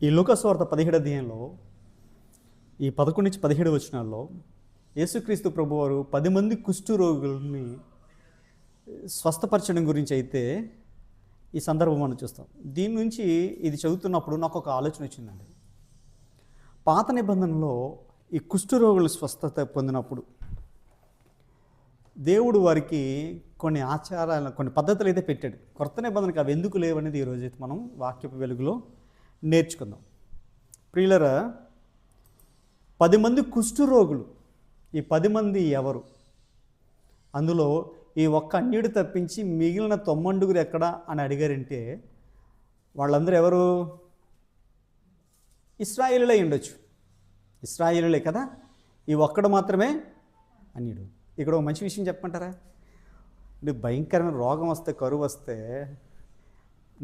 ఈ లూకా సువార్త 17వ అధ్యాయంలో ఈ 11 నుంచి 17 వచనాల్లో యేసుక్రీస్తు ప్రభువారు 10 మంది కుష్టు రోగుల్ని స్వస్థపరచడం గురించి అయితే ఈ సందర్భం మనం చూస్తాం. దీని నుంచి ఇది చదువుతున్నప్పుడు నాకు ఒక ఆలోచన వచ్చిందండి. పాత నిబంధనలో ఈ కుష్టు రోగులు స్వస్థత పొందినప్పుడు దేవుడు వారికి కొన్ని ఆచారాలు, కొన్ని పద్ధతులు అయితే పెట్టాడు. కొత్త నిబంధనకి అవి ఎందుకు లేవనేది ఈరోజు అయితే మనం వాక్యపు వెలుగులో నేర్చుకుందాం. ప్రియులరా, 10 మంది కుష్టు రోగులు. ఈ 10 మంది ఎవరు? అందులో ఈ ఒక్క అన్యుడు తప్పించి మిగిలిన 90 ఎక్కడ అని అడిగారంటే వాళ్ళందరూ ఎవరు? ఇశ్రాయేలులై ఉండొచ్చు. ఇశ్రాయేలులే కదా. ఈ ఒక్కడు మాత్రమే అన్యుడు. ఇక్కడ ఒక మంచి విషయం చెప్పమంటారా? భయంకరమైన రోగం వస్తే, కరువు వస్తే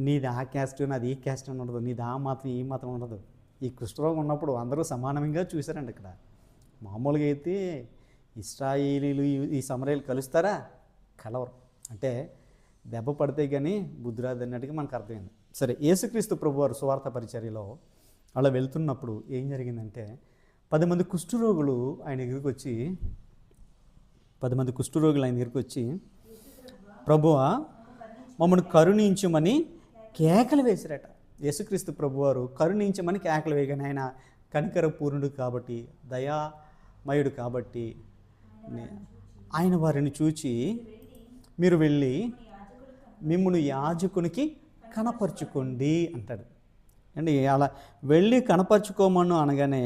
నీది ఆ క్యాస్ట్, నాది ఈ క్యాస్ట్ అని ఉండదు, నీది ఆ మాత్రం ఈ మాత్రం ఉండదు. ఈ కుష్ఠరోగం ఉన్నప్పుడు అందరూ సమానంగా చూశారండి. ఇక్కడ మామూలుగా అయితే ఇశ్రాయేలీలు ఈ సమరయులు కలుస్తారా? కలవరు. అంటే దెబ్బ పడితే కానీ బుద్ధి రాదు అన్నట్టుగా మనకు అర్థమైంది. సరే, యేసుక్రీస్తు ప్రభువారు సువార్త పరిచర్యలో అలా వెళ్తున్నప్పుడు ఏం జరిగిందంటే 10 మంది కుష్ఠరోగులు ఆయన దగ్గరికి వచ్చి 10 మంది కుష్ఠరోగులు ఆయన దగ్గరికి వచ్చి, ప్రభువా మమ్మల్ని కరుణించమని కేకలు వేసిరట. యేసుక్రీస్తు ప్రభువారు కరుణించమని కేకలు వేయగానే ఆయన కనికర పూర్ణుడు కాబట్టి, దయామయుడు కాబట్టి ఆయన వారిని చూచి, మీరు వెళ్ళి మిమ్మును యాజకునికి కనపరుచుకోండి అంటాడు అండి. అలా వెళ్ళి కనపరుచుకోమను అనగానే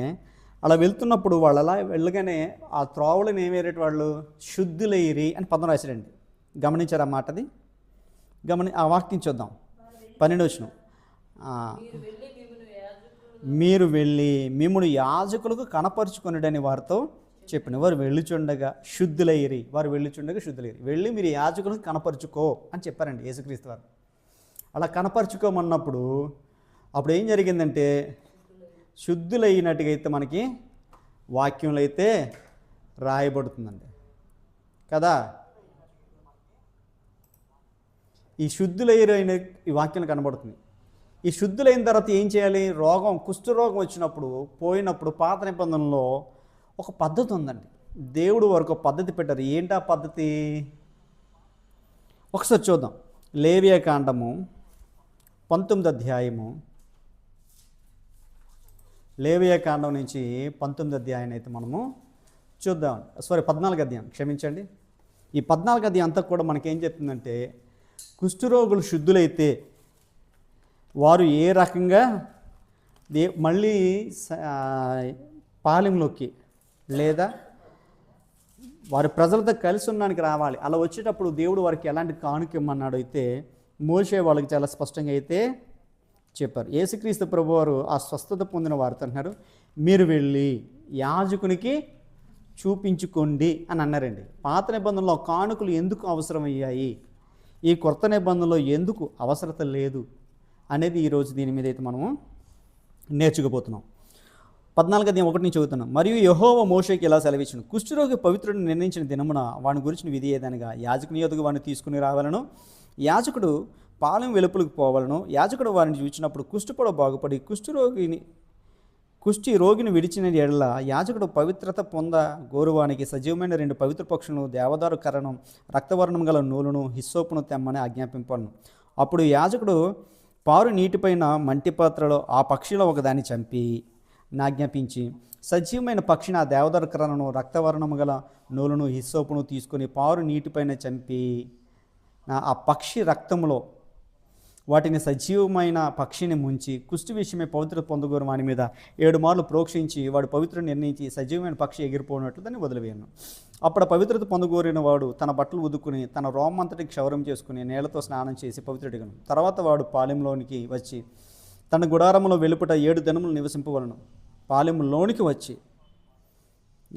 అలా వెళ్తున్నప్పుడు వాళ్ళు అలా వెళ్ళగానే ఆ త్రోవలను ఏమేరేటి వాళ్ళు శుద్ధులైరి అని పదం రాశారండి. గమనించారు ఆ మాటది? ఆ వాక్యం చూద్దాం. 12వ వచనం, మీరు వెళ్ళి మిమ్మును యాజకులకు కనపరుచుకొనుడని వారితో చెప్పిన. వారు వెళ్ళుచుండగా శుద్ధులైరి. వెళ్ళి మీరు యాజకులకు కనపరుచుకో అని చెప్పారండి యేసుక్రీస్తు వారు. అలా కనపరుచుకోమన్నప్పుడు అప్పుడు ఏం జరిగిందంటే శుద్ధులైనట్టుగా అయితే మనకి వాక్యంలో అయితే రాయబడుతుందండి కదా. ఈ శుద్ధులైన ఈ వాక్యం కనబడుతుంది. ఈ శుద్ధులైన తర్వాత ఏం చేయాలి? రోగం, కుష్ఠరోగం వచ్చినప్పుడు, పోయినప్పుడు పాత నిబంధనలో ఒక పద్ధతి ఉందండి. దేవుడు వారికి ఒక పద్ధతి పెట్టారు. ఏంటి ఆ పద్ధతి? ఒకసారి చూద్దాం. లేవియాకాండము 19వ అధ్యాయము. లేవియాకాండం నుంచి 19వ అధ్యాయాన్ని అయితే మనము చూద్దాం. 14వ అధ్యాయం, క్షమించండి. ఈ 14వ అధ్యాయం అంతా కూడా మనకేం చెప్తుందంటే కుష్ఠరోగులు శుద్ధులైతే వారు ఏ రకంగా మళ్ళీ పాలెంలోకి లేదా వారి ప్రజలతో కలిసి ఉండడానికి రావాలి. అలా వచ్చేటప్పుడు దేవుడు వారికి ఎలాంటి కానుక ఇమ్మన్నాడు అయితే మోషే వాళ్ళకి చాలా స్పష్టంగా అయితే చెప్పారు. యేసుక్రీస్తు ప్రభువారు ఆ స్వస్థత పొందిన వారితో అంటున్నారు, మీరు వెళ్ళి యాజకునికి చూపించుకోండి అని అన్నారండి. పాత నిబంధనలో కానుకలు ఎందుకు అవసరమయ్యాయి, ఈ కొత్త నిబంధనలో ఎందుకు అవసరత లేదు అనేది ఈరోజు దీని మీద అయితే మనము నేర్చుకోబోతున్నాం. 14వ అధ్యాయం 1 నుంచి చదువుతున్నాం. మరియు యెహోవా మోషేకి ఇలా సెలవిచ్చును, కుష్ఠరోగి పవిత్రుడిని నిర్ణయించిన దినమున వాని గురించిన విధి ఏదనగా యాజకుని యొద్దకు వాడిని తీసుకుని రావాలను, యాజకుడు పాలెం వెలుపలకు పోవాలను. యాజకుడు వారిని చూచినప్పుడు కుష్ఠుపడ బాగుపడి కుష్టి రోగిని విడిచిన ఎడల యాజకుడు పవిత్రత పొంద గోరువానికి సజీవమైన 2 పవిత్ర పక్షులను, దేవదారు కరణం, రక్తవర్ణం గల నూలును, హిస్సోపును తెమ్మని ఆజ్ఞాపింపను. అప్పుడు యాజకుడు పారు నీటిపైన మంటి పాత్రలో ఆ పక్షిలో ఒకదాన్ని చంపి ఆజ్ఞాపించి సజీవమైన పక్షిని, ఆ దేవదారు కరణను, రక్తవర్ణము గల నూలును, హిస్సోపును తీసుకొని పారు నీటిపైన చంపి ఆ పక్షి రక్తంలో వాటిని సజీవమైన పక్షిని ముంచి కుష్టి విషయమే పవిత్రత పొందగోరు వాని మీద 7 మార్లు ప్రోక్షించి వాడు పవిత్రుని నిర్ణయించి సజీవమైన పక్షి ఎగిరిపోయినట్లు దాన్ని వదిలివేయను. అప్పుడు పవిత్రత పొందగోరిన వాడు తన బట్టలు ఉదుకుని తన రోమంతటి క్షౌరం చేసుకుని నీళ్లతో స్నానం చేసి పవిత్రుడిగను. తర్వాత వాడు పాలెంలోనికి వచ్చి తన గుడారంలో వెలుపట 7 దినములు నివసింపవలను. పాలెంలోనికి వచ్చి,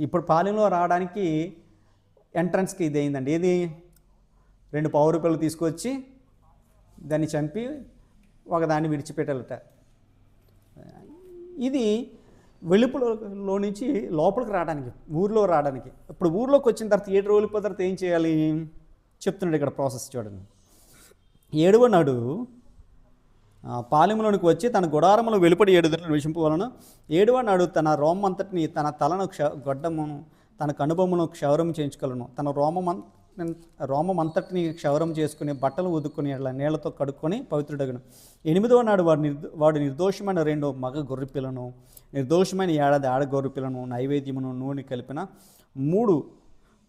ఇప్పుడు పాలెంలో రావడానికి ఎంట్రన్స్కి ఇది అయిందండి. ఏది? 2 పావు రూపాయలు తీసుకొచ్చి దాన్ని చంపి ఒకదాన్ని విడిచిపెట్టాలట. ఇది వెలుపులో నుంచి లోపలికి రావడానికి, ఊర్లో రావడానికి. ఇప్పుడు ఊర్లోకి వచ్చిన తర్వాత 7 రోజుల తర్వాత ఏం చేయాలి చెప్తున్నాడు ఇక్కడ ప్రాసెస్ చూడండి. 7వ నాడు పాలెంలోనికి వచ్చి తన గుడారములో వెలుపడి 7 దినాలు నివసింపవలను. 7వ నాడు తన రోమంతటిని, తన తలను గొడ్డమును, తన కనుబొమ్మను క్షౌరం చేయించుకొలను. తన రోమమంతటిని క్షౌరం చేసుకుని బట్టలు ఉదుక్కుని అట్లా నీళ్లతో కడుక్కొని పవిత్రుడగను. 8వ నాడు వాడు నిర్దోషమైన 2 మగ గొర్రెపిల్లను, నిర్దోషమైన 1 ఏడాది ఆడ గొర్రెపిల్లను, నైవేద్యమును నూనె కలిపిన 3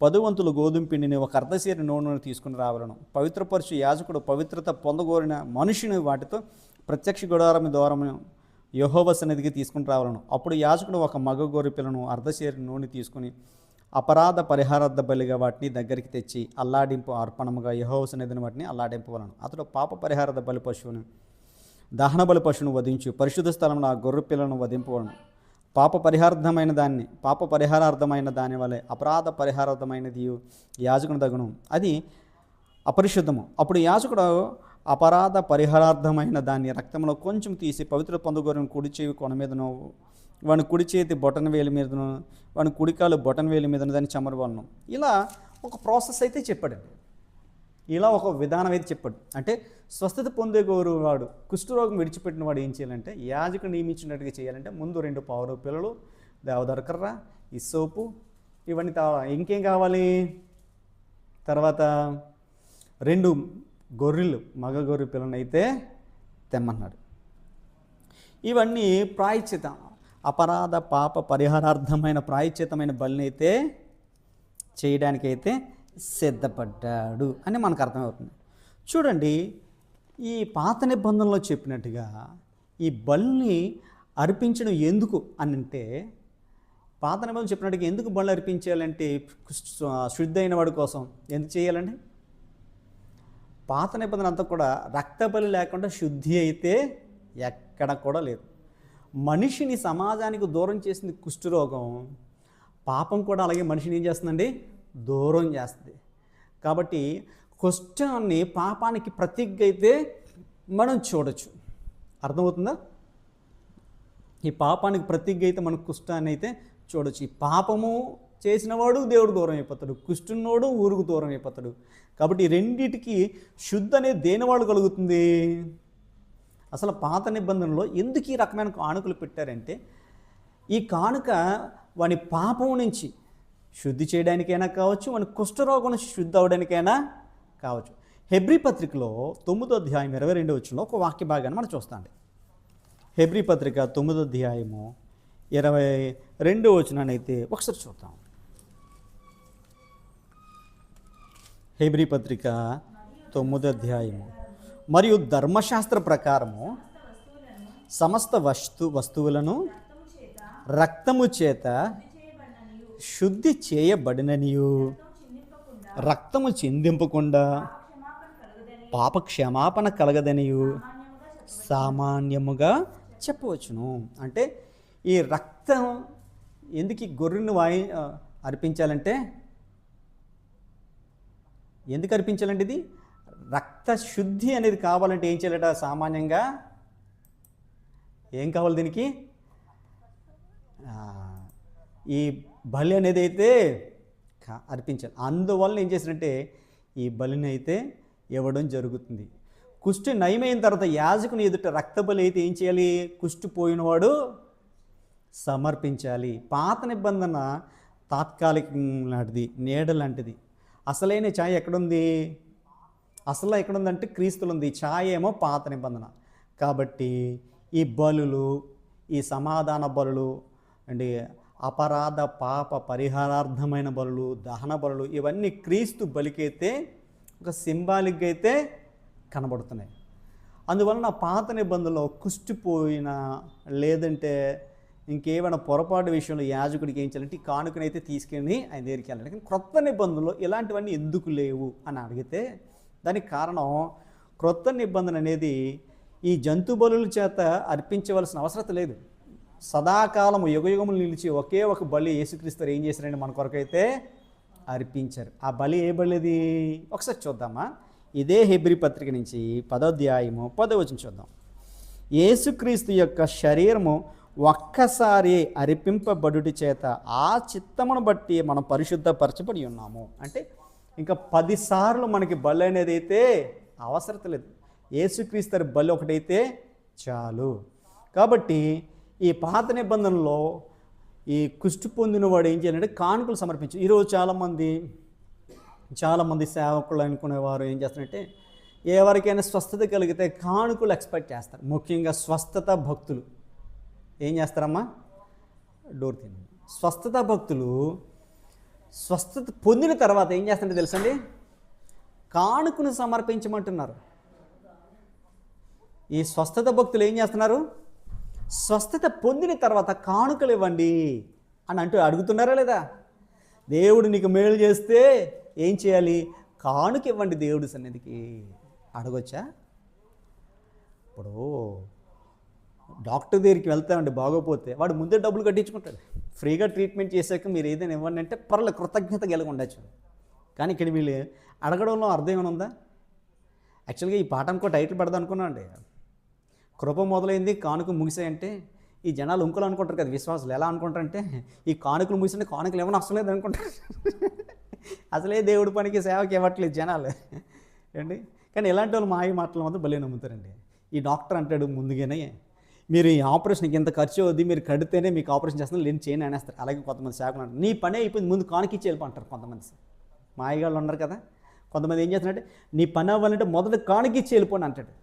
10 గోధుమ పిండిని, 1 అర్ధసేరు నూనెను తీసుకుని రావాలను. పవిత్రపరచు యాజకుడు పవిత్రత పొందగోరిన మనుషుని వాటితో ప్రత్యక్ష గుడారం ద్వారము యెహోవా సన్నిధికి తీసుకుని రావాలను. అప్పుడు యాజకుడు 1 మగ గొర్రెపిల్లను, అర్ధసేరు నూనె తీసుకుని అపరాధ పరిహారార్థ బలిగా వాటిని దగ్గరికి తెచ్చి అల్లాడింపు అర్పణముగా యెహోవా సన్నిధిని వాటిని అల్లాడింపవలను. అతడు పాప పరిహారార్థ బలి పశువును, దహన బలి పశువును వధించు పరిశుద్ధ స్థలంలో ఆ గొర్రె పిల్లను వధింపవలను. పాప పరిహారార్థమైన దాని వలె అపరాధ పరిహారార్థమైనది యాజకుని తగును, అది అపరిశుద్ధము. అప్పుడు యాజకుడు అపరాధ పరిహారార్థమైన దాన్ని రక్తంలో కొంచెం తీసి పవిత్ర పొందగోరిన కుడి చెవి కొన మీదను, వాని కుడి చేతి బొటన వేలి మీదను, వాని కుడికాలు బొటన వేలి మీదను దాన్ని చమరవలను. ఇలా ఒక ప్రాసెస్ అయితే చెప్పాడండి. ఇలా ఒక విధానం అయితే చెప్పాడు. అంటే స్వస్థత పొందేగోరు వాడు, కుష్ఠరోగం విడిచిపెట్టిన వాడు ఏం చేయాలంటే, యాజకుడు నియమించినట్టుగా చేయాలంటే ముందు 2 పావుర పిల్లలు, దేవదారు కర్ర, ఈ సోపు, ఇవన్నీ ఇంకేం కావాలి, తర్వాత 2 గొర్రెలు మగ గొర్రె పిల్లలను అయితే తెమ్మన్నాడు. ఇవన్నీ ప్రాయశ్చిత అపరాధ పాప పరిహారార్థమైన ప్రాయశ్చితమైన బలిని అయితే చేయడానికైతే సిద్ధపడ్డాడు అని మనకు అర్థమవుతుంది. చూడండి, ఈ పాత నిబంధనలో చెప్పినట్టుగా ఈ బలిని అర్పించడం ఎందుకు అని అంటే, పాత నిబంధనలు చెప్పినట్టుగా ఎందుకు బలి అర్పించాలంటే శుద్ధి అయిన వాడి కోసం ఎందుకు చేయాలండి? పాత నిబంధన అంతా కూడా రక్త బలి లేకుండా శుద్ధి అయితే ఎక్కడ కూడా లేదు. మనిషిని సమాజానికి దూరం చేసింది కుష్ఠరోగం, పాపం కూడా అలాగే మనిషిని ఏం చేస్తుందండి, దూరం చేస్తుంది. కాబట్టి కుష్ఠాన్ని పాపానికి ప్రతీకగా అయితే మనం చూడొచ్చు. అర్థమవుతుందా? ఈ పాపానికి ప్రతీకగా అయితే మనం కుష్ఠాన్ని అయితే చూడొచ్చు. ఈ పాపము చేసినవాడు దేవుడు దూరం అయిపోతాడు, కుష్ఠున్నోడు ఊరుకు దూరం అయిపోతాడు. కాబట్టి ఈ రెండిటికి శుద్ధి అనేది దేనివాడు కలుగుతుంది? అసలు పాత నిబంధనలో ఎందుకు ఈ రకమైన కానుకలు పెట్టారంటే, ఈ కానుక వాని పాపం నుంచి శుద్ధి చేయడానికైనా కావచ్చు, వాని కుష్ఠరోగం నుంచి శుద్ధి అవడానికైనా కావచ్చు. హెబ్రీ పత్రికలో 9వ అధ్యాయం 22వ వచనంలో ఒక వాక్య భాగాన్ని మనం చూస్తాండి. హెబ్రీ పత్రిక 9వ అధ్యాయము 22వ వచనాన్ని అయితే ఒకసారి చూద్దాం. హెబ్రీ పత్రిక 9వ అధ్యాయము, మరియు ధర్మశాస్త్ర ప్రకారము సమస్త వస్తువులను రక్తము చేత శుద్ధి చేయబడిననియు, రక్తము చిందింపకుండా పాప క్షమాపణ కలగదనియు సామాన్యముగా చెప్పవచ్చును. అంటే ఈ రక్తం ఎందుకు ఈ గొర్రెను అర్పించాలంటే, ఎందుకు అర్పించాలంటే, ఇది రక్త శుద్ధి అనేది కావాలంటే ఏం చేయాలట? సామాన్యంగా ఏం కావాలి దీనికి? ఈ బలి అనేది అయితే అర్పించాలి. అందువల్ల ఏం చేసినట్టే ఈ బలిని అయితే ఇవ్వడం జరుగుతుంది. కుష్టి నయమైన తర్వాత యాజకుని ఎదుట రక్త బలి అయితే ఏం చేయాలి? కుష్టి పోయినవాడు సమర్పించాలి. పాత నిబంధన తాత్కాలికం లాంటిది, నీడ లాంటిది. అసలైన ఛాయ ఎక్కడుంది? అసలు ఎక్కడుందంటే క్రీస్తులు ఉంది. ఛాయ ఏమో పాత నిబంధన. కాబట్టి ఈ బలులు, ఈ సమాధాన బలులు అండ్ అపరాధ పాప పరిహారార్థమైన బలులు, దహన బలులు, ఇవన్నీ క్రీస్తు బలికైతే ఒక సింబాలిక్గా అయితే కనబడుతున్నాయి. అందువలన పాత నిబంధనలో కుష్టిపోయిన లేదంటే ఇంకేమైనా పొరపాటు విషయంలో యాజకుడికి ఏం చేయాలంటే ఈ కానుకనైతే తీసుకెళ్ళి ఆయన దగ్గరికి వెళ్ళాలి. కానీ క్రొత్త నిబంధనలో ఇలాంటివన్నీ ఎందుకు లేవు అని అడిగితే దానికి కారణం, క్రొత్త నిబంధన అనేది ఈ జంతు బలుల చేత అర్పించవలసిన అవసరం లేదు. సదాకాలము యుగయుగములు నిలిచి ఒకే ఒక బలి యేసుక్రీస్తు ఏం చేశారంటే మన కొరకైతే అర్పించారు. ఆ బలి ఏ బలిది ఒకసారి చూద్దామా? ఇదే హెబ్రీ పత్రిక నుంచి 10వ అధ్యాయము 10వ వచనం చూద్దాం. యేసుక్రీస్తు యొక్క శరీరము ఒక్కసారి అర్పింపబడుట చేత ఆ చిత్తమును బట్టి మనం పరిశుద్ధపరచబడి ఉన్నాము. అంటే ఇంకా 10 సార్లు మనకి బలి అనేది అయితే అవసరం లేదు. యేసుక్రీస్తు బలి ఒకటైతే చాలు. కాబట్టి ఈ పాత నిబంధనలో ఈ కుష్టు పొందిన వాడు ఏం చేయాలంటే కానుకలు సమర్పించు. ఈరోజు చాలామంది సేవకులు అనుకునేవారు ఏం చేస్తారంటే ఎవరికైనా స్వస్థత కలిగితే కానుకలు ఎక్స్పెక్ట్ చేస్తారు. ముఖ్యంగా స్వస్థత భక్తులు ఏం చేస్తారమ్మా? డోర్ తిని స్వస్థత భక్తులు స్వస్థత పొందిన తర్వాత ఏం చేస్తారంటే తెలుసండి, కానుకను సమర్పించమంటున్నారు. ఈ స్వస్థత భక్తులు ఏం చేస్తున్నారు? స్వస్థత పొందిన తర్వాత కానుకలు ఇవ్వండి అని అడుగుతున్నారా లేదా? దేవుడు నీకు మేలు చేస్తే ఏం చేయాలి? కానుక ఇవ్వండి దేవుడి సన్నిధికి అడగొచ్చా? ఇప్పుడు డాక్టర్ దగ్గరికి వెళ్తామండి, బాగోపోతే వాడు ముందే డబ్బులు కట్టించుకుంటాడు. ఫ్రీగా ట్రీట్మెంట్ చేశాక మీరు ఏదైనా ఇవ్వండి అంటే కృతజ్ఞత కలిగి ఉండొచ్చు. కానీ ఇక్కడ వీళ్ళు అడగడంలో అర్థం ఏమైనా ఉందా? యాక్చువల్గా ఈ పాఠానికి టైటిల్ పెడదాం అనుకున్నాను అండి, కృప మొదలైంది కానుక ముగిసాయంటే ఈ జనాలు ఇంకోలు అనుకుంటారు కదా, విశ్వాసులు ఎలా అనుకుంటారంటే ఈ కానుకలు ముగిసింటే కానుకలు ఏమైనా అసలు లేదు అనుకుంటారు. అసలే దేవుడి పనికి సేవకి ఇవ్వట్లేదు జనాలు ఏంటి. కానీ ఇలాంటి వాళ్ళు మాయ మాటలు మాత్రం భలే నమ్ముతారండి. ఈ డాక్టర్ అంటాడు ముందుగానే, మీరు ఈ ఆపరేషన్కి ఎంత ఖర్చు అవుద్ది, మీరు కడితేనే మీకు ఆపరేషన్ చేస్తున్నా, లేని చేయని అనేస్తారు. అలాగే కొంతమంది సేవకులు అంటారు నీ పని అయిపోయింది ముందు కానుకిచ్చి వెళ్ళిపోంటారు. కొంతమంది మాయగాళ్ళు ఉన్నారు కదా. కొంతమంది ఏం చేస్తున్నారంటే నీ పని అవ్వాలంటే మొదట కానుకిచ్చి వెళ్ళిపోండి అంటాడు.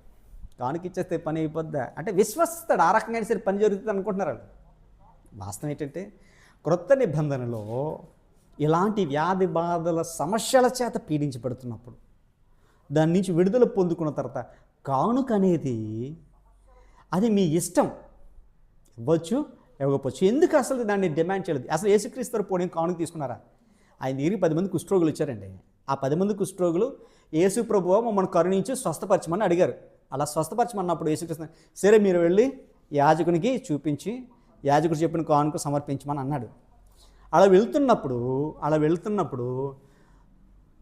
కానుకిచ్చేస్తే పని అయిపోద్దా అంటే విశ్వసిస్తాడు. ఆ రకంగా సరే పని జరుగుతుంది అనుకుంటున్నారు వాళ్ళు. వాస్తవం ఏంటంటే క్రొత్త నిబంధనలో ఇలాంటి వ్యాధి బాధల సమస్యల చేత పీడించబడుతున్నప్పుడు దాని నుంచి విడుదల పొందుకున్న తర్వాత కానుక అనేది అది మీ ఇష్టం, ఇవ్వచ్చు ఇవ్వకపోవచ్చు. ఎందుకు అసలు దాన్ని డిమాండ్ చేయలేదు? అసలు యేసుక్రీస్తు పోనీ కానుక తీసుకున్నారా? ఆయన దగ్గరికి 10 మంది కుష్ఠరోగులు వచ్చారండి. ఆ 10 మంది కుష్ఠరోగులు యేసు ప్రభువా మమ్మల్ని కరుణించి స్వస్థపరచమని అడిగారు. అలా స్వస్థపరచమన్నప్పుడు యేసుక్రీస్తు సరే మీరు వెళ్ళి యాజకునికి చూపించి యాజకుడు చెప్పిన కానుక సమర్పించమని అన్నాడు. అలా వెళ్తున్నప్పుడు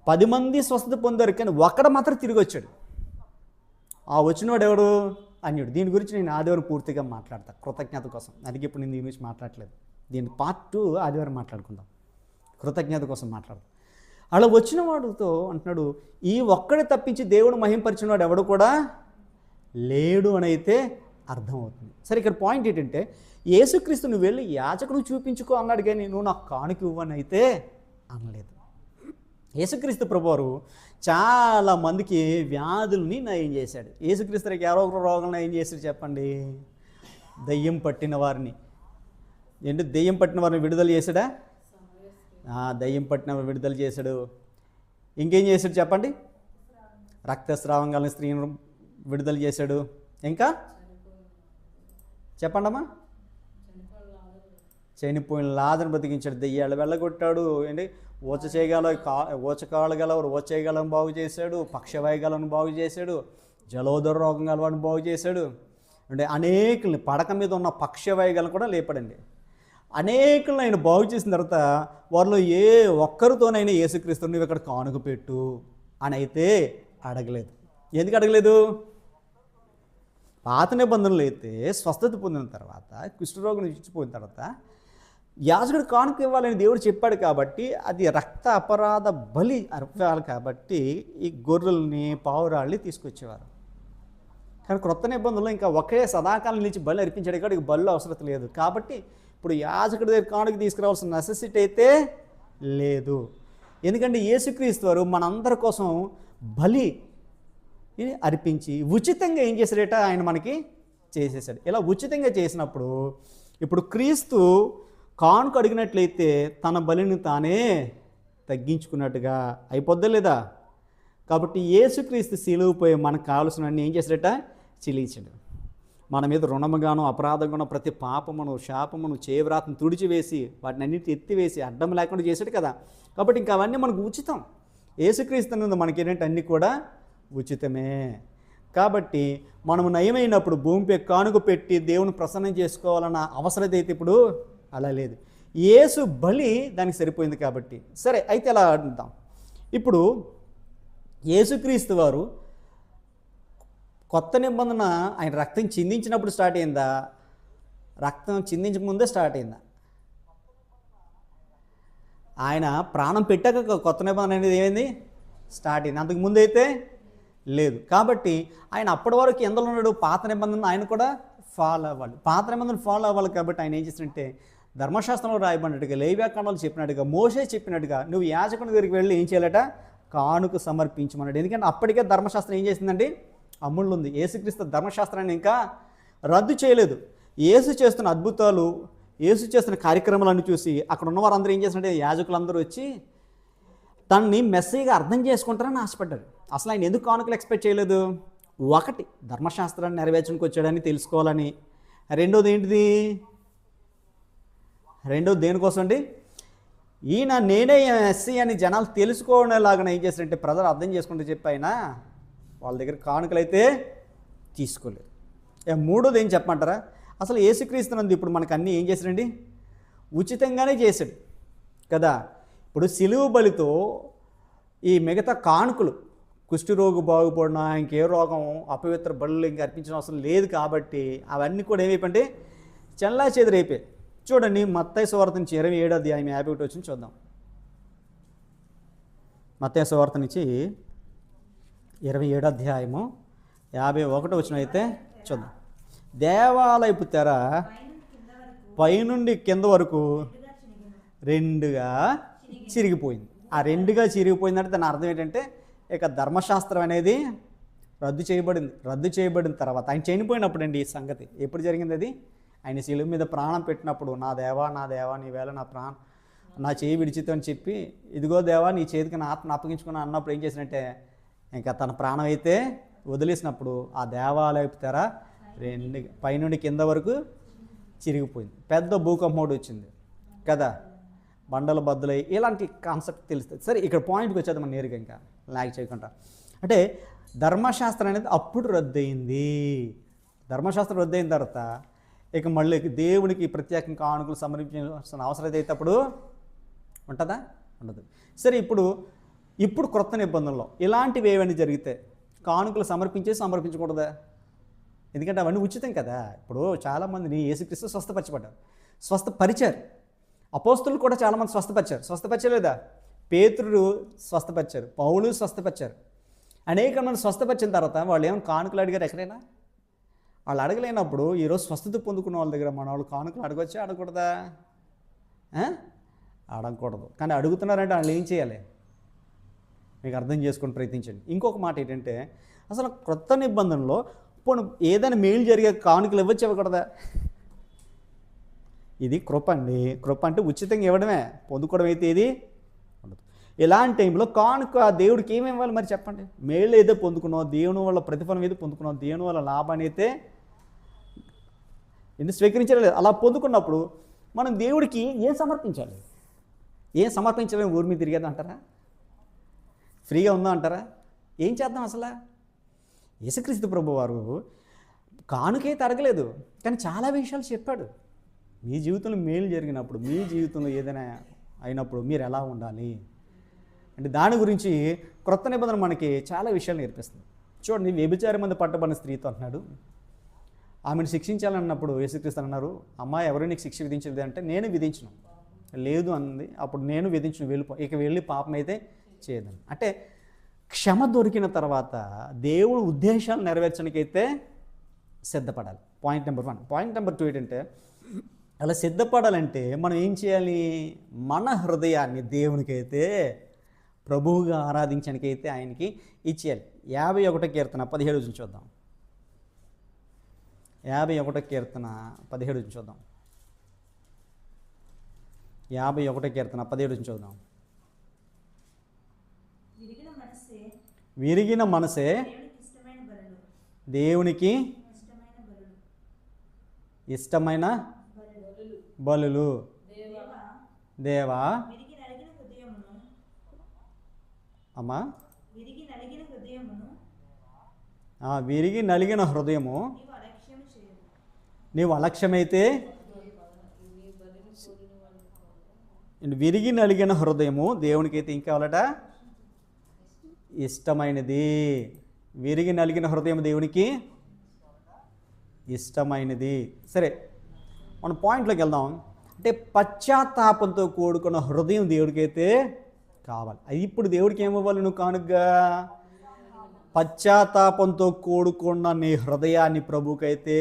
10 మంది స్వస్థత పొందారు, కానీ ఒక్కడు మాత్రం తిరిగి వచ్చాడు. ఆ వచ్చినవాడు ఎవడు? అన్యుడు. దీని గురించి నేను ఆదివారం పూర్తిగా మాట్లాడతాను కృతజ్ఞత కోసం. అందుకే ఇప్పుడు నేను దీని గురించి మాట్లాడలేదు. దీని పార్ట్ 2 ఆదివారం మాట్లాడుకుందాం. కృతజ్ఞత కోసం మాట్లాడదాం. అలా వచ్చిన వాడితో అంటున్నాడు, ఈ ఒక్కడే తప్పించి దేవుడు మహింపరిచిన వాడు ఎవడు కూడా లేడు అని అయితే అర్థమవుతుంది. సరే, ఇక్కడ పాయింట్ ఏంటంటే యేసుక్రీస్తు నువ్వు వెళ్ళి యాజకుడు చూపించుకో అన్నాడు, కానీ నువ్వు నాకు కానుక ఇవ్వని అయితే అనలేదు. యేసుక్రీస్తు ప్రభువారు చాలా మందికి వ్యాధుల్ని నయం చేశాడు. యేసుక్రీస్తుకి ఎవరో ఒకరు రోగం నయం చేశాడు చెప్పండి. దెయ్యం పట్టిన వారిని విడుదల చేశాడా? దయ్యం పట్టిన విడుదల చేశాడు. ఇంకేం చేశాడు చెప్పండి? రక్తస్రావం కలిగిన స్త్రీని విడుదల చేశాడు. ఇంకా చెప్పండమ్మా. చనిపోయిన లాజరును బ్రతికించాడు. దెయ్యాలు వెళ్ళగొట్టాడు. ఏంటి ఊచకాళ్ళు గలవారు ఊచేయగలను బాగు చేశాడు. పక్షవాయుగలను బాగు చేశాడు. జలోదర రోగం గలవాడిని బాగు చేశాడు. అంటే అనేకుల్ని పడక మీద ఉన్న పక్షవాయుగలను కూడా లేపాడండి. అనేకులను ఆయన బాగు చేసిన తర్వాత వారిలో ఏ ఒక్కరితోనైనా యేసుక్రీస్తు నువ్వు ఇక్కడ కానుక పెట్టు అని అయితే అడగలేదు. ఎందుకు అడగలేదు? పాత నిబంధనలు అయితే స్వస్థత పొందిన తర్వాత, కుష్ఠరోగం ఇచ్చిపోయిన తర్వాత యాజకుడు కానుక ఇవ్వాలని దేవుడు చెప్పాడు కాబట్టి అది రక్త అపరాధ బలి అర్పాలి కాబట్టి ఈ గొర్రెల్ని పావురాళ్ళని తీసుకొచ్చేవారు. కానీ క్రొత్త నిబంధనలో ఇంకా ఒకే సదాకాలం నుంచి బలి అర్పించాడు కాబట్టి ఇక బలి అవసరం లేదు. కాబట్టి ఇప్పుడు యాజకుడి దగ్గర కానుక తీసుకురావాల్సిన నెసెసిటీ అయితే లేదు. ఎందుకంటే యేసుక్రీస్తు వారు మనందరి కోసం బలి అర్పించి ఉచితంగా ఏం చేశాడట? ఆయన మనకి చేసేసాడు. ఇలా ఉచితంగా చేసినప్పుడు ఇప్పుడు క్రీస్తు కానుక అడిగినట్లయితే తన బలిని తానే తగ్గించుకున్నట్టుగా అయిపోద్దా లేదా? కాబట్టి యేసుక్రీస్తు సిలువపోయి మనకు కావాల్సినవన్నీ ఏం చేశాడట? చెల్లించాడు. మన మీద రుణముగాను అపరాధంగాను ప్రతి పాపమును శాపమును చేయవ్రాతను తుడిచివేసి వాటిని అన్నిటి ఎత్తివేసి అడ్డం లేకుండా చేశాడు కదా. కాబట్టి ఇంకా అవన్నీ మనకు ఉచితం. యేసుక్రీస్తు మనకి ఏంటంటే అన్నీ కూడా ఉచితమే. కాబట్టి మనము నయమైనప్పుడు భూమిపై కానుక పెట్టి దేవుని ప్రసన్నం చేసుకోవాలన్న అవసరం అయితే ఇప్పుడు అలా లేదు. యేసు బలి దానికి సరిపోయింది కాబట్టి. సరే, అయితే అలా అంటాం. ఇప్పుడు యేసుక్రీస్తు వారు కొత్త నిబంధన ఆయన రక్తం చిందించినప్పుడు స్టార్ట్ అయిందా? రక్తం చిందించక ముందే స్టార్ట్ అయిందా? ఆయన ప్రాణం పెట్టాక కొత్త నిబంధన అనేది ఏమైంది? స్టార్ట్ అయింది. అంతకు ముందు అయితే లేదు. కాబట్టి ఆయన అప్పటి వరకు ఎందులో ఉన్నాడు? పాత నిబంధన ఆయన కూడా ఫాలో అవ్వాలి. పాత నిబంధన ఫాలో అవ్వాలి. కాబట్టి ఆయన ఏం చేసినట్టే ధర్మశాస్త్రంలో రాయబడినట్టుగా, లేవ్యాకాండాలు చెప్పినట్టుగా, మోషే చెప్పినట్టుగా నువ్వు యాజకుని దగ్గరికి వెళ్ళి ఏం చేయాలట? కానుక సమర్పించమన్నాడు. ఎందుకంటే అప్పటికే ధర్మశాస్త్రం ఏం చేసిందండి? అమలు ఉంది. యేసుక్రీస్తు ధర్మశాస్త్రాన్ని ఇంకా రద్దు చేయలేదు. యేసు చేస్తున్న అద్భుతాలు, యేసు చేస్తున్న కార్యక్రమాలను చూసి అక్కడ ఉన్న వారందరూ ఏం చేసినట్టే యాజకులందరూ వచ్చి తనని మెస్సీగా అర్థం చేసుకుంటారని ఆశపడ్డారు. అసలు ఆయన ఎందుకు కానుకలు ఎక్స్పెక్ట్ చేయలేదు? ఒకటి, ధర్మశాస్త్రాన్ని నెరవేర్చడానికి వచ్చాడని తెలుసుకోవాలని. రెండోది ఏంటిది? రెండోది దేనికోసం అండి? ఈయన నేనే మెస్సీ అని జనాలు తెలుసుకోవడంలాగా ఏం చేశారంటే ప్రజలు అర్థం చేసుకుంటే చెప్పి ఆయన వాళ్ళ దగ్గర కానుకలు అయితే తీసుకోలేదు. మూడోది ఏం చెప్పమంటారా? అసలు యేసుక్రీస్తునందు ఇప్పుడు మనకు అన్నీ ఏం చేశారండి? ఉచితంగానే చేశాడు కదా. ఇప్పుడు సిలువ బలితో ఈ మిగతా కానుకలు, కుష్ఠరోగు బాగుపడినా ఇంకే రోగం, అపవిత్ర బలులు ఇంకా అర్పించిన అవసరం లేదు. కాబట్టి అవన్నీ కూడా ఏమైపోయింటే చెల్లా చెదిరైపోయాయి. చూడండి, మత్తయి సువార్త నుంచి 27వ అధ్యాయం 51 వచ్చింది చూద్దాం. మత్తయి సువార్త నుంచి 27వ అధ్యాయము 51 వచ్చిన అయితే చూద్దాం. దేవాలయపు తెర పైనుండి కింద వరకు రెండుగా చిరిగిపోయింది. ఆ రెండుగా చిరిగిపోయిందంటే దాని అర్థం ఏంటంటే ఇక ధర్మశాస్త్రం అనేది రద్దు చేయబడింది. రద్దు చేయబడిన తర్వాత ఆయన చనిపోయినప్పుడు అండి ఈ సంగతి. ఎప్పుడు జరిగింది అది? ఆయన శిలువ మీద ప్రాణం పెట్టినప్పుడు, నా దేవా నా దేవా నీ వేళ నా చేయి విడిచితో అని చెప్పి, ఇదిగో దేవా నీ చేతికి నా ఆత్మను అప్పగించుకున్నా అన్నప్పుడు ఏం చేసినట్టే ఇంకా తన ప్రాణం అయితే వదిలేసినప్పుడు ఆ దేవాలయపు తెర పైనుండి కింద వరకు చిరిగిపోయింది. పెద్ద భూకంపం వచ్చింది కదా, బండలు బద్దలై ఇలాంటి కాన్సెప్ట్ తెలుస్తుంది. సరే, ఇక్కడ పాయింట్కి వచ్చేది మనం నేరుగా ఇంకా లాగ్ చేయకుండా. అంటే ధర్మశాస్త్రం అనేది అప్పుడు రద్దయింది. ధర్మశాస్త్రం రద్దయిన తర్వాత ఇక మళ్ళీ దేవునికి ప్రత్యేకంగా కానుకలు సమర్పించాల్సిన అవసరం అయితే అప్పుడు ఉంటుందా? ఉండదు. సరే, ఇప్పుడు క్రొత్త నిబంధనలో ఇలాంటివి ఏవన్నీ జరిగితే కానుకలు సమర్పించకూడదా? ఎందుకంటే అవన్నీ ఉచితం కదా. ఇప్పుడు చాలామందిని యేసుక్రీస్తు స్వస్థపరిచారు. అపోస్తులు కూడా చాలామంది స్వస్థపరచలేదా? పేతురు స్వస్థపరిచారు, పౌలు స్వస్థపరిచారు. అనేక మంది స్వస్థపరిచిన తర్వాత వాళ్ళు ఏమైనా కానుకలు అడిగారు? ఎక్కడైనా వాళ్ళు అడగలేనప్పుడు ఈరోజు స్వస్థత పొందుకున్న వాళ్ళ దగ్గర మన వాళ్ళు కానుకలు అడగొచ్చా? అడగకూడదా? అడగకూడదు. కానీ అడుగుతున్నారంటే వాళ్ళు ఏం చేయాలి? మీకు అర్థం చేసుకొని ప్రయత్నించండి. ఇంకొక మాట ఏంటంటే అసలు క్రొత్త నిబంధనలో పోను ఏదైనా మేలు జరిగే కానుకలు ఇవ్వచ్చు, ఇవ్వకూడదా? ఇది కృప అండి. కృప అంటే ఉచితంగా ఇవ్వడమే, పొందుకోవడం అయితే ఇది ఉండదు. ఇలాంటి టైంలో కానుక దేవుడికి ఏమి ఇవ్వాలి మరి చెప్పండి? మేలు ఏదో పొందుకున్నావు, దేవుని వల్ల ప్రతిఫలం ఏదో పొందుకున్నావు, దేవుని వల్ల లాభాన్ని అయితే ఎందుకు స్వీకరించలేదు. అలా పొందుకున్నప్పుడు మనం దేవుడికి ఏం సమర్పించాలి? ఏం సమర్పించలేము? ఊరి మీద తిరిగేది అంటారా? ఫ్రీగా ఉందా అంటారా? ఏం చేద్దాం అసలు? యేసుక్రీస్తు ప్రభు వారు కానుకే తరగలేదు, కానీ చాలా విషయాలు చెప్పాడు. మీ జీవితంలో మేలు జరిగినప్పుడు, మీ జీవితంలో ఏదైనా అయినప్పుడు మీరు ఎలా ఉండాలి అంటే దాని గురించి క్రొత్త నిబంధన మనకి చాలా విషయాలు నేర్పిస్తుంది. చూడండి, వ్యభిచారం మంది పట్టబడిన స్త్రీతో అంటున్నాడు, ఆమెను శిక్షించాలన్నప్పుడు యేసుక్రీస్తు అన్నారు, అమ్మాయి ఎవరు నీకు శిక్ష విధించలేదు అంటే నేను విధించను. లేదు అంది. అప్పుడు నేను విధించను, వెళ్ళి పాపం అయితే చేయదని. అంటే క్షమ దొరికిన తర్వాత దేవుడు ఉద్దేశాలు నెరవేర్చడానికైతే సిద్ధపడాలి. Point number 1. పాయింట్ నెంబర్ 2 ఏంటంటే అలా సిద్ధపడాలంటే మనం ఏం చేయాలి? మన హృదయాన్ని దేవునికైతే ప్రభువుగా ఆరాధించడానికైతే ఆయనకి ఇచ్చేయాలి. 51వ కీర్తన 17 చూద్దాం. 51వ కీర్తన 17 చూద్దాం. 51వ కీర్తన 17 చూద్దాం. విరిగిన మనసే దేవునికి ఇష్టమైన బలులు. దేవా అమ్మా, విరిగి నలిగిన హృదయము నీవు అలక్ష్యమైతే, విరిగి నలిగిన హృదయము దేవునికైతే ఇంకా వాళ్ళట ఇష్టమైనది. విరిగి నలిగిన హృదయం దేవునికి ఇష్టమైనది. సరే, మన పాయింట్లోకి వెళ్దాం. అంటే పశ్చాత్తాపంతో కూడుకున్న హృదయం దేవుడికైతే కావాలి. ఇప్పుడు దేవుడికి ఏమివ్వాలి? నువ్వు కానుకగా పశ్చాత్తాపంతో కూడుకున్న నీ హృదయాన్ని ప్రభుకైతే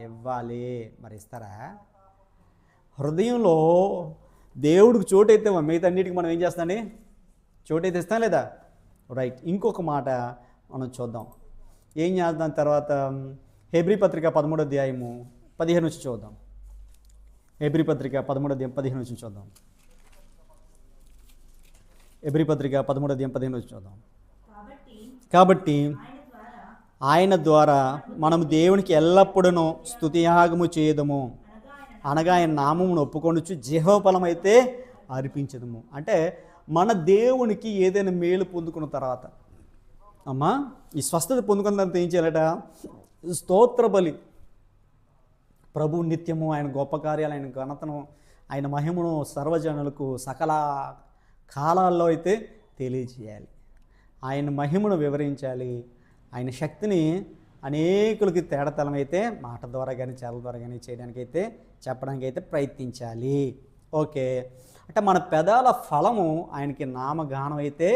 ఇవ్వాలి. మరి ఇస్తారా? హృదయంలో దేవుడికి చోటైతే మిగతా అన్నిటికీ మనం ఏం చేస్తామండి? చోటైతే ఇస్తాం లేదా? రైట్. ఇంకొక మాట మనం చూద్దాం. ఏం చేద్దాం తర్వాత? హెబ్రీ పత్రిక 13వ అధ్యాయము 15 నుంచి చూద్దాం. హెబ్రీ పత్రిక 13వ అధ్యాయం 15 నుంచి చూద్దాం. హెబ్రీ పత్రిక 13వ అధ్యాయం 15 నుంచి చూద్దాం. కాబట్టి ఆయన ద్వారా మనము దేవునికి ఎల్లప్పుడూ స్తుతియాగము చేయదము, అనగా ఆయన నామమును ఒప్పుకొనుచు జీవఫలం అయితే అర్పించదము. అంటే మన దేవునికి ఏదైనా మేలు పొందుకున్న తర్వాత, అమ్మా ఈ స్వస్థత పొందుకున్న తర్వాత ఏం చేయాలట? స్తోత్ర బలి. ప్రభు నిత్యము ఆయన గొప్ప కార్యాలు, ఆయన ఘనతను, ఆయన మహిమను సర్వజనులకు సకల కాలాల్లో అయితే తెలియజేయాలి. ఆయన మహిమను వివరించాలి. ఆయన శక్తిని అనేకులకి తేడతలం అయితే మాట ద్వారా కానీ చేతల ద్వారా కానీ చేయడానికైతే చెప్పడానికైతే ప్రయత్నించాలి. ఓకే, అంటే మన పెదాల ఫలము ఆయనకి నామగానం అయితే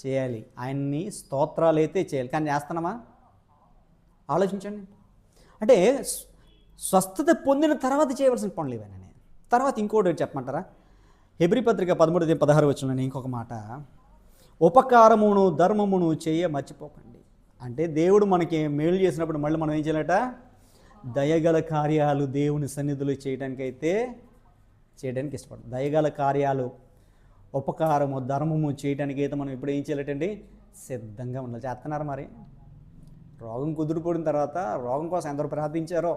చేయాలి, ఆయన్ని స్తోత్రాలు అయితే చేయాలి. కానీ చేస్తున్నామా? ఆలోచించండి. అంటే స్వస్థత పొందిన తర్వాత చేయవలసిన పనులు ఇవేనని. తర్వాత ఇంకోటి చెప్పమంటారా? హెబ్రీ పత్రిక 13:16 వచ్చిన ఇంకొక మాట, ఉపకారమును ధర్మమును చేయ మర్చిపోకండి. అంటే దేవుడు మనకి మేలు చేసినప్పుడు మళ్ళీ మనం ఏం చేయాలట? దయగల కార్యాలు దేవుని సన్నిధిలో చేయడానికి ఇష్టపడతాం. దయగల కార్యాలు, ఉపకారము, ధర్మము చేయడానికి అయితే మనం ఇప్పుడు ఏం చేయాలటండి? సిద్ధంగా ఉండాలి. చేస్తున్నారు. మరి రోగం కుదురుపోయిన తర్వాత రోగం కోసం ఎందరో ప్రార్థించారో,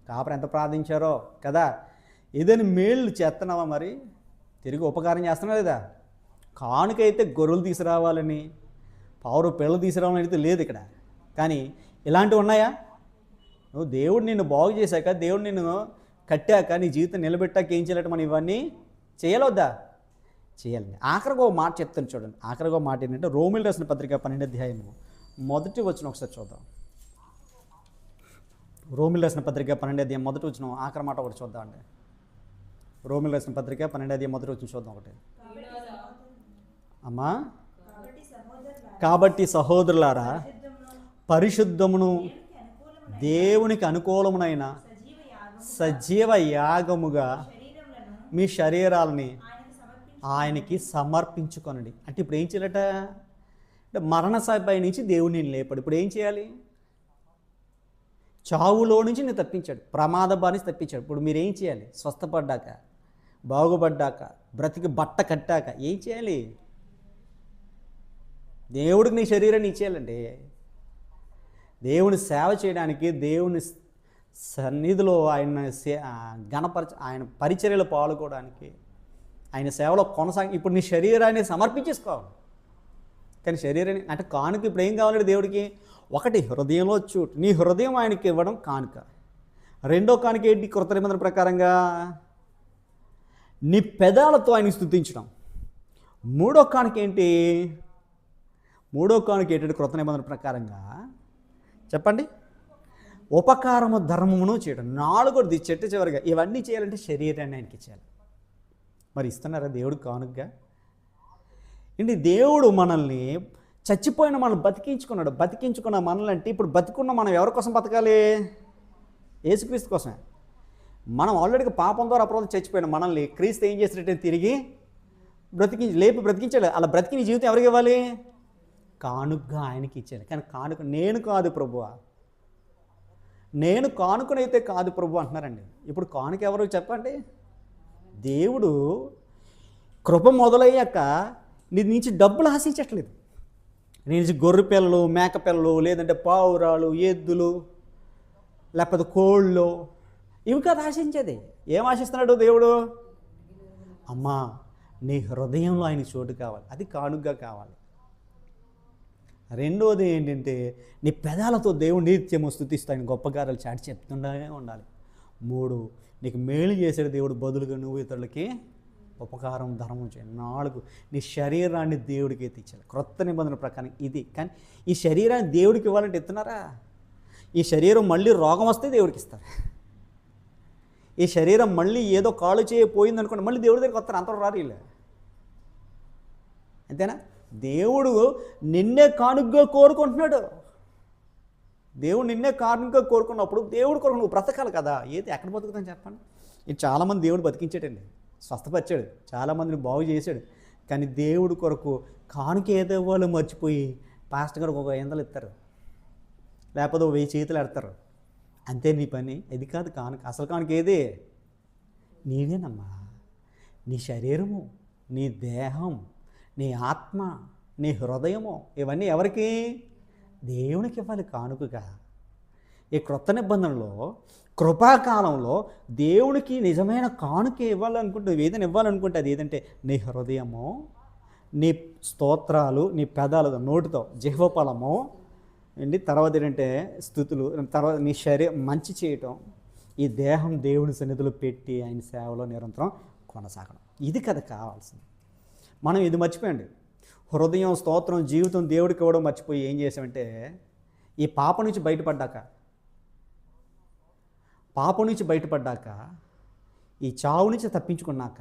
కాపరి ఎంత ప్రార్థించారో కదా. ఏదైనా మేలు చేస్తున్నావా? మరి తిరిగి ఉపకారం చేస్తున్నావా లేదా? కానుకైతే గొర్రెలు తీసుకురావాలని, పావురు పిల్లలు తీసుకురావాలని అయితే లేదు ఇక్కడ. కానీ ఇలాంటివి ఉన్నాయా? నువ్వు దేవుడు నిన్ను బాగు చేశాక, దేవుడు నిన్ను కట్టాక, నీ జీవితం నిలబెట్టాక ఏం చేయాలంటే మనం ఇవన్నీ చేయాలొద్దా? చేయాలండి. ఆఖరిగా ఒక మాట చెప్తాను చూడండి. ఆఖరిగా ఒక మాట ఏంటంటే రోమిలు రాసిన పత్రిక 12వ అధ్యాయము 1వ వచనం ఒకసారి చూద్దాం. రోమిలు రాసిన పత్రిక 12వ అధ్యాయం 1వ వచనం ఆఖరి మాట ఒకటి చూద్దాం అండి. రోమిలు రాసిన పత్రిక 12వ అధ్యాయం 1వ వచనం చూద్దాం ఒకటి. అమ్మా, కాబట్టి సహోదరులారా, పరిశుద్ధమును దేవునికి అనుకూలమునైన సజీవ యాగముగా మీ శరీరాలని ఆయనకి సమర్పించుకొనండి. అంటే ఇప్పుడు ఏం చేయాలట? అంటే మరణశపై నుంచి దేవుడిని లేపాడు. ఇప్పుడు ఏం చేయాలి? చావులో నుంచి నేను తప్పించాడు, ప్రమాద బారి తప్పించాడు. ఇప్పుడు మీరు ఏం చేయాలి? స్వస్థపడ్డాక, బాగుపడ్డాక, బ్రతికి బట్ట కట్టాక ఏం చేయాలి? దేవుడికి నీ శరీరాన్ని ఇచ్చేయాలండి. దేవుని సేవ చేయడానికి, దేవుని సన్నిధిలో ఆయన ఆయన పరిచర్యలో పాల్గొనడానికి, ఆయన సేవలో ఇప్పుడు నీ శరీరాన్ని సమర్పించేసుకోవాలి. కానీ శరీరాన్ని అంటే కానుక ఇప్పుడు ఏం కావాలంటే దేవుడికి? ఒకటి, హృదయంలో చోటు. నీ హృదయం ఆయనకి ఇవ్వడం కానుక. రెండో కానుక ఏంటి? కృత నిబంధన ప్రకారంగా నీ పెదాలతో ఆయనకి స్తుతించడం. మూడో కానుక ఏంటి? మూడో కానుక ఏంటంటే కృత నిబంధన ప్రకారంగా చెప్పండి, ఉపకారము ధర్మమును చేయడం. నాలుగోది చెట్టు చివరిగా ఇవన్నీ చేయాలంటే శరీరాన్ని ఆయనకి ఇచ్చేయాలి. మరి ఇస్తున్నారా దేవుడు కానుకగా? ఏంటి? దేవుడు మనల్ని చచ్చిపోయిన మనల్ని బతికించుకున్నాడు. బతికించుకున్న మనల్ని అంటే ఇప్పుడు బతికున్న మనం ఎవరి కోసం బతకాలి? యేసుక్రీస్తు కోసమే. మనం ఆల్రెడీ పాపం ద్వారా అపరాధం చచ్చిపోయిన మనల్ని క్రీస్తు ఏం చేసినట్టే తిరిగి లేపి బ్రతికించాడు. అలా బ్రతికిన జీవితం ఎవరికి ఇవ్వాలి? కానుకగా ఆయనకి ఇచ్చాడు. కానీ కానుక నేను కాదు ప్రభువా, నేను కానుకనైతే కాదు ప్రభు అంటున్నారండి. ఇప్పుడు కానుక ఎవరు చెప్పండి? దేవుడు కృప మొదలయ్యాక నీ నుంచి డబ్బులు ఆశించట్లేదు. నీ నుంచి గొర్రె పిల్లలు, మేక పిల్లలు, లేదంటే పావురాలు, ఎద్దులు, లేకపోతే కోళ్ళు, ఇవి కాదు ఆశించేది. ఏం ఆశిస్తున్నాడు దేవుడు? అమ్మా, నీ హృదయంలో ఆయన చోటు కావాలి, అది కానుకగా కావాలి. రెండోది ఏంటంటే నీ పెదాలతో దేవుడు నిత్యము స్తుతిస్తూ ఆయన గొప్ప కార్యాలు చాటి చెప్తుండగానే ఉండాలి. మూడు, నీకు మేలు చేసాడు దేవుడు, బదులుగా నువ్వు ఇతరులకి ఉపకారం ధర్మం చేయాలి. నాలుగు, నీ శరీరాన్ని దేవుడికి ఎత్తించాలి. క్రొత్త నిబంధన ప్రకారం ఇది. కానీ ఈ శరీరాన్ని దేవుడికి ఇవ్వాలంటే ఎత్తున్నారా? ఈ శరీరం మళ్ళీ రోగం వస్తే దేవుడికి ఇస్తారు. ఈ శరీరం మళ్ళీ ఏదో కాలు చేయపోయింది అనుకోండి, మళ్ళీ దేవుడి దగ్గరికి వస్తారు. అంతలో రారు వీళ్ళు. అంతేనా? దేవుడు నిన్నే కానుకగా కోరుకుంటున్నాడు. దేవుడు నిన్నే కానుకగా కోరుకున్నప్పుడు దేవుడు కొరకు నువ్వు బ్రతకాలి కదా. ఏది ఎక్కడ బతుకుతాను చెప్పండి. ఇది చాలామంది దేవుడు బతికించాడండి, స్వస్థపరిచాడు, చాలామందిని బాగు చేశాడు. కానీ దేవుడు కొరకు కానుక ఏదో వాళ్ళు మర్చిపోయి పాస్టర్ గారికి ఒక 500 ఇస్తారు, లేకపోతే 1000 చేతులు ఎడతారు. అంతే నీ పని. ఇది కాదు కానుక. అసలు కానుక ఏది? నీవేనమ్మా. నీ శరీరము, నీ దేహం, నీ ఆత్మ, నీ హృదయము, ఇవన్నీ ఎవరికి? దేవునికి ఇవ్వాలి కానుకగా. ఈ క్రొత్త నిబంధనలో కృపాకాలంలో దేవునికి నిజమైన కానుక ఇవ్వాలనుకుంటే, ఏదైనా ఇవ్వాలనుకుంటే అది ఏదంటే నీ హృదయము, నీ స్తోత్రాలు, నీ పెదాలు, నోటితో జీవఫలము అండి. తర్వాత ఏంటంటే స్తుతులు, తర్వాత నీ శరీరం మంచి చేయటం, ఈ దేహం దేవుని సన్నిధిలో పెట్టి ఆయన సేవలో నిరంతరం కొనసాగడం. ఇది కదా కావాల్సింది. మనం ఇది మర్చిపోయండి. హృదయం, స్తోత్రం, జీవితం దేవుడికి ఇవ్వడం మర్చిపోయి ఏం చేసామంటే, ఈ పాపం నుంచి బయటపడ్డాక ఈ చావు నుంచి తప్పించుకున్నాక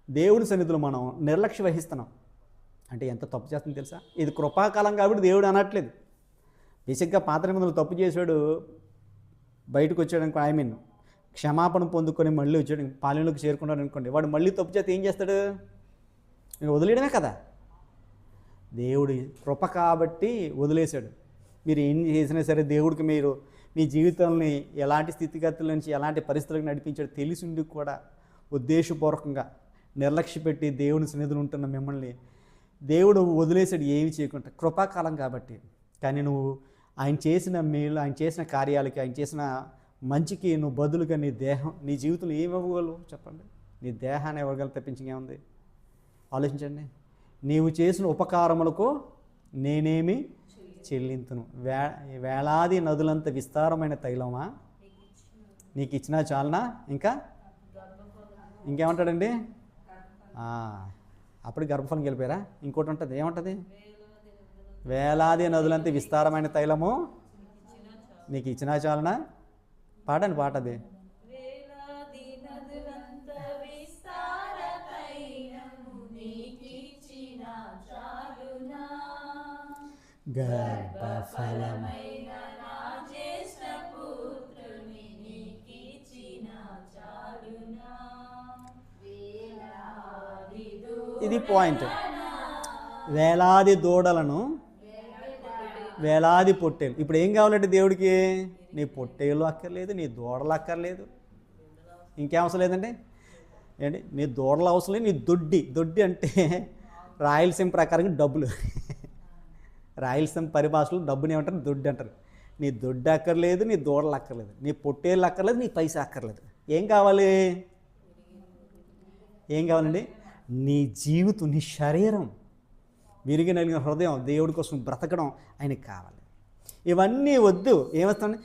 దేవుని సన్నిధిలో మనం నిర్లక్ష్య వహిస్తున్నాం. అంటే ఎంత తప్పు చేస్తుందో తెలుసా? ఇది కృపాకాలం కాబట్టి దేవుడు అనట్లేదు. బేసిక్గా పాత నిబంధనలు తప్పు చేశాడు, బయటకు వచ్చాడు క్షమాపణ పొందుకొని మళ్ళీ వచ్చాడు, పాలెంలోకి చేరుకున్నాడు అనుకోండి, వాడు మళ్ళీ తప్పు చేస్తే ఏం చేస్తాడు? ఇంక వదిలేయడమే కదా. దేవుడి కృప కాబట్టి వదిలేశాడు. మీరు ఏం చేసినా సరే దేవుడికి మీరు మీ జీవితాన్ని ఎలాంటి స్థితిగతుల నుంచి ఎలాంటి పరిస్థితులకు నడిపించాడు తెలిసిండి కూడా ఉద్దేశపూర్వకంగా నిర్లక్ష్య పెట్టి దేవుని సన్నిధిలో ఉంటున్న మిమ్మల్ని దేవుడు వదిలేశాడు ఏమి చేయకుండా. కృపాకాలం కాబట్టి. కానీ నువ్వు ఆయన చేసిన మేలు, ఆయన చేసిన కార్యాలకి, ఆయన చేసిన మంచికి నువ్వు బదులుగా నీ దేహం, నీ జీవితంలో ఏమి ఇవ్వగలవు చెప్పండి? నీ దేహాన్ని ఇవ్వగలవు తప్పించి ఏముంది? ఆలోచించండి. నీవు చేసిన ఉపకారములకు నేనేమి చెల్లింతును? వేలాది నదులంత విస్తారమైన తైలమా నీకు ఇచ్చినా చాలనా? ఇంకేమంటాడండి? అప్పుడు గర్భఫలం గెలిపారా? ఇంకోటి ఉంటుంది, ఏముంటుంది? వేలాది నదులంత విస్తారమైన తైలము నీకు ఇచ్చినా చాలనా? పాడండి పాట అది. గర్భఫలమైన ఇది పాయింట్. వేలాది దూడలను, వేలాది పొట్టేలు. ఇప్పుడు ఏం కావాలంటే దేవుడికి? నీ పొట్టేలు అక్కర్లేదు, నీ దూడలు అక్కర్లేదు, ఇంకేం అవసరం లేదండి. ఏంటి? నీ దూడలు అవసరం లేదు, నీ దొడ్డి అంటే రాయలసీమ ప్రకారంగా డబ్బులు. రాయలసీమ పరిభాషలో డబ్బుని ఏమంటారు? దొడ్డి అంటారు. నీ దొడ్డి అక్కర్లేదు, నీ దూడలు అక్కర్లేదు, నీ పొట్టేళ్ళు అక్కర్లేదు, నీ పైసా అక్కర్లేదు. ఏం కావాలి? ఏం కావాలండి? నీ జీవితం, నీ శరీరం, విరిగి నలిగిన హృదయం, దేవుడి కోసం బ్రతకడం ఆయనకి కావాలి. ఇవన్నీ వద్దు. ఏమొస్తాను?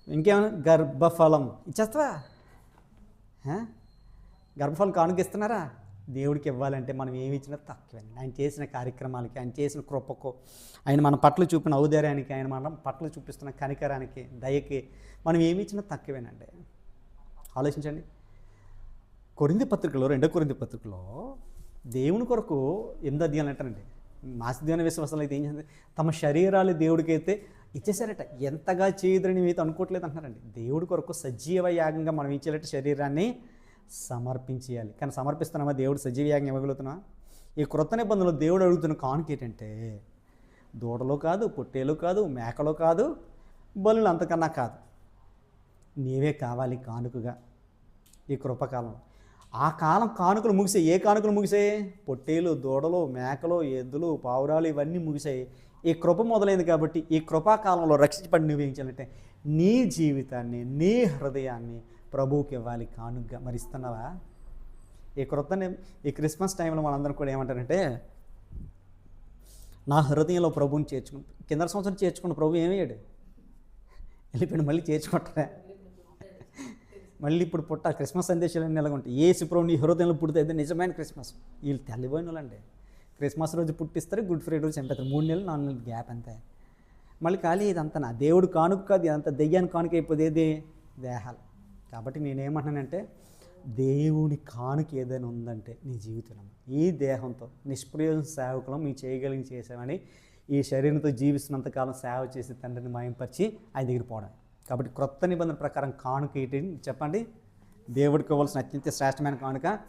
ఇంకేమైనా గర్భఫలం ఇచ్చేస్తావా? గర్భఫలం కానుకిస్తున్నారా? దేవుడికి ఇవ్వాలంటే మనం ఏమి ఇచ్చినా తక్కువేనండి. ఆయన చేసిన కార్యక్రమాలకి, ఆయన చేసిన కృపకు, ఆయన మన పట్ల చూపిన ఔదార్యానికి, ఆయన మన పట్ల చూపిస్తున్న కనికరానికి, దయకి మనం ఏమి ఇచ్చినా తక్కువేనండి. ఆలోచించండి. కొరింథీ పత్రికలో, 2 కొరింథీ పత్రికలో దేవుని కొరకు 8 అధ్యాయాలు అంటారండి. మాసిదోనియ విశ్వాసాలు అయితే ఏం చేసింది? తమ శరీరాలు దేవుడికైతే ఇచ్చేసారట. ఎంతగా చేయదని మీతో అనుకోవట్లేదు అంటున్నారండి. దేవుడి కొరకు సజీవ యాగంగా మనం ఇచ్చేటట్టు శరీరాన్ని సమర్పించేయాలి. కానీ సమర్పిస్తున్నామా? దేవుడు సజీవ యాగం ఇవ్వగలుగుతున్నా? ఈ క్రొత్త నిబంధనలో దేవుడు అడుగుతున్న కానుక ఏంటంటే దూడలో కాదు, పొట్టేలు కాదు, మేకలో కాదు, బలులు అంతకన్నా కాదు, నీవే కావాలి కానుకగా. ఈ కృపకాలం, ఆ కాలం కానుకలు ముగిసాయి. ఏ కానుకలు ముగిసాయి? పొట్టేలు, దూడలు, మేకలు, ఎద్దులు, పావురాలు ఇవన్నీ ముగిసాయి. ఈ కృప మొదలైంది కాబట్టి ఈ కృపాకాలంలో రక్షించబడి నువ్వేం చేయాలంటే నీ జీవితాన్ని, నీ హృదయాన్ని ప్రభువుకి ఇవ్వాలి కానుకగా. మరి ఇస్తున్నావా? ఈ క్రిస్మస్ టైంలో మనందరం కూడా ఏమంటారంటే, నా హృదయంలో ప్రభువుని చేర్చుకుని, కింద సంవత్సరం చేర్చుకున్న ప్రభు ఏమయ్యాడు? వెళ్ళిపోయిన మళ్ళీ చేర్చుకుంటారా? మళ్ళీ ఇప్పుడు క్రిస్మస్ సందేశాలు అన్నీ ఎలాగ ఉంటాయి? యేసు ప్రభు నీ హృదయంలో పుడితే అయితే నిజమైన క్రిస్మస్. వీళ్ళు తెల్లిపోయిన వాళ్ళండి. క్రిస్మస్ రోజు పుట్టిస్తారు, గుడ్ ఫ్రైడే రోజు చంపేస్తారు. 3 నెలలు 4 నెలలు గ్యాప్ అంతే. మళ్ళీ ఖాళీ. ఇదంతా నా దేవుడు కానుక కాదు, ఇదంతా దెయ్యాన్ని కానుక అయిపోతుంది. ఏది? దేహాలు. కాబట్టి నేనేమంటున్నానంటే దేవుని కానుక ఏదైనా ఉందంటే నీ జీవితం. ఈ దేహంతో నిష్ప్రయోజన సేవకులం మీ చేయగలిగి చేసామని ఈ శరీరంతో జీవిస్తున్నంతకాలం సేవ చేసి తండ్రిని మయంపరిచి ఆయన దగ్గర పోవడం. కాబట్టి క్రొత్త నిబంధన ప్రకారం కానుక ఏంటి చెప్పండి? దేవుడికి ఇవ్వాల్సిన అత్యంత శ్రేష్టమైన కానుక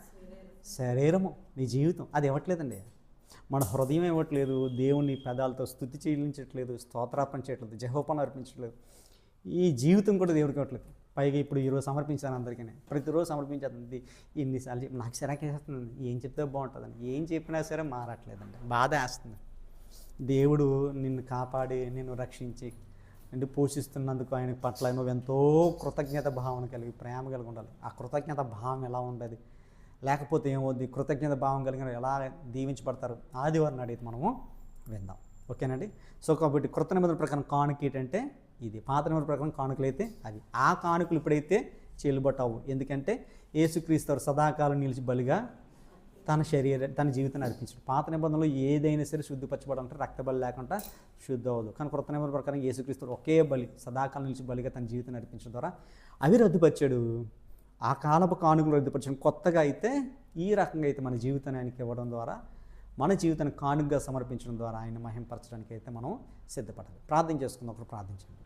శరీరము, నీ జీవితం. అది ఇవ్వట్లేదండి. మన హృదయం ఇవ్వట్లేదు, దేవుని పెదాలతో స్తుతి చెల్లించట్లేదు, స్తోత్రార్పణ చేయట్లేదు, జెహోవాను అర్పించట్లేదు. ఈ జీవితం కూడా దేవుడికి ఇవ్వట్లేదు. పైగా ఇప్పుడు ఈరోజు సమర్పించాను అందరికీ, ప్రతిరోజు సమర్పించేస్తుంది. ఎన్నిసార్లు చెప్పి నాకు చిరాకేస్తుంది, ఏం చెప్తే బాగుంటుందని. ఏం చెప్పినా సరే మారట్లేదండి, బాధ వేస్తుంది. దేవుడు నిన్ను కాపాడి నిన్ను రక్షించి అంటే పోషిస్తున్నందుకు ఆయన పట్ల నువ్వు ఎంతో కృతజ్ఞత భావన కలిగి ప్రేమ కలిగి ఉండాలి. ఆ కృతజ్ఞత భావం ఎలా ఉండదు? లేకపోతే ఏమవుద్ది? కృతజ్ఞత భావం కలిగిన ఎలా దీవించబడతారు? ఆదివారం అడిగితే మనము విందాం. ఓకేనండి. సో కాబట్టి కృత నిబంధన ప్రకారం కానుక ఏంటంటే ఇది, పాత నిబంధన ప్రకారం కానుకలు అయితే అవి. ఆ కానుకలు ఇప్పుడైతే చెల్లుబాటు అవ్వు. ఎందుకంటే యేసుక్రీస్తు సదాకాలం నిలిచి బలిగా తన జీవితాన్ని అర్పించాడు. పాత నిబంధనలో ఏదైనా సరే శుద్ధిపరచబడాలంటే రక్తబలి లేకుండా శుద్ధి అవ్వదు. కానీ కృత నిబంధన ప్రకారం యేసుక్రీస్తు ఒకే బలి, సదాకాలం నిలిచి బలిగా తన జీవితాన్ని అర్పించడం ద్వారా అవి రద్దుపరిచాడు. ఆ కాలపు కానుకలు రద్దుపరచడం. కొత్తగా అయితే ఈ రకంగా అయితే మన జీవితాన్ని ఆయనకి ఇవ్వడం ద్వారా, మన జీవితాన్ని కానుకగా సమర్పించడం ద్వారా ఆయన మహింపరచడానికి అయితే మనం సిద్ధపడాలి. ప్రార్థన చేసుకుందాం. ఒకరు ప్రార్థించండి.